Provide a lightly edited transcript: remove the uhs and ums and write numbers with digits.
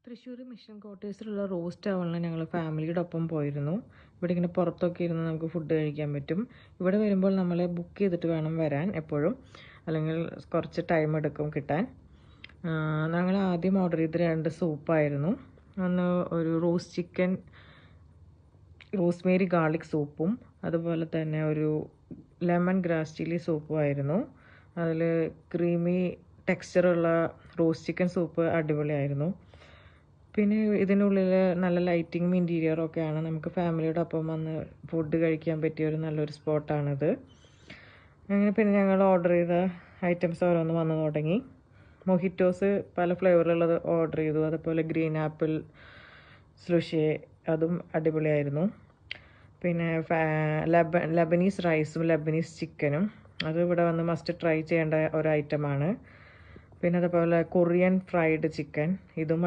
Thrissur mission ക്വാർട്ടേഴ്സിലുള്ള roast ടൗണിൽ ഞങ്ങൾ ഫാമിലിയുടെ ഒപ്പം പോയിരുന്നു. ഇവിടെ ഇങ്ങനെ പുറത്തൊക്കെ ഇരുന്ന് നമുക്ക് ഫുഡ് കഴിക്കാൻ പറ്റും. ഇവിടെ വരുമ്പോൾ നമ്മൾ ബുക്ക് ചെയ്തിട്ട് വേണം വരാൻ എപ്പോഴും, അല്ലെങ്കിൽ കുറച്ച് ടൈം എടുക്കും കിട്ടാൻ. ഞങ്ങൾ ആദ്യം ഓർഡർ ചെയ്ത് 2 സൂപ്പായിരുന്നു. ഒന്ന് ഒരു റോസ്റ്റ് ചിക്കൻ റോസ്മേരി ഗാർലിക് സൂപ്പും അതുപോലെ തന്നെ ഒരു ലെമൺ ഗ്രാസ് ചില്ലി സൂപ്പും ആയിരുന്നു. അതിൽ ക്രീമി ടെക്സ്ചറുള്ള റോസ്റ്റ് ചിക്കൻ സൂപ്പ് അടിപൊളിയായിരുന്നു. പിന്നെ ഇതിനുള്ളിൽ നല്ല ലൈറ്റിങ്ങും ഇൻറ്റീരിയറും ഒക്കെയാണ്. നമുക്ക് ഫാമിലിയുടെ ഒപ്പം വന്ന് ഫുഡ് കഴിക്കാൻ പറ്റിയ ഒരു നല്ലൊരു സ്പോട്ടാണിത്. അങ്ങനെ പിന്നെ ഞങ്ങൾ ഓർഡർ ചെയ്ത ഐറ്റംസ് ഓരോന്ന് വന്നു തുടങ്ങി. മൊഹിറ്റോസ് പല ഫ്ലേവറിലുള്ളത് ഓർഡർ ചെയ്തു. അതുപോലെ ഗ്രീൻ ആപ്പിൾ സ്ലുഷേ, അതും അടിപൊളിയായിരുന്നു. പിന്നെ ലബനീസ് റൈസും ലബനീസ് ചിക്കനും, അത് ഇവിടെ വന്ന് മസ്റ്റ് ട്രൈ ചെയ്യേണ്ട ഒരു ഐറ്റമാണ്. പിന്നെ അതുപോലെ കൊറിയൻ ഫ്രൈഡ് ചിക്കൻ, ഇതും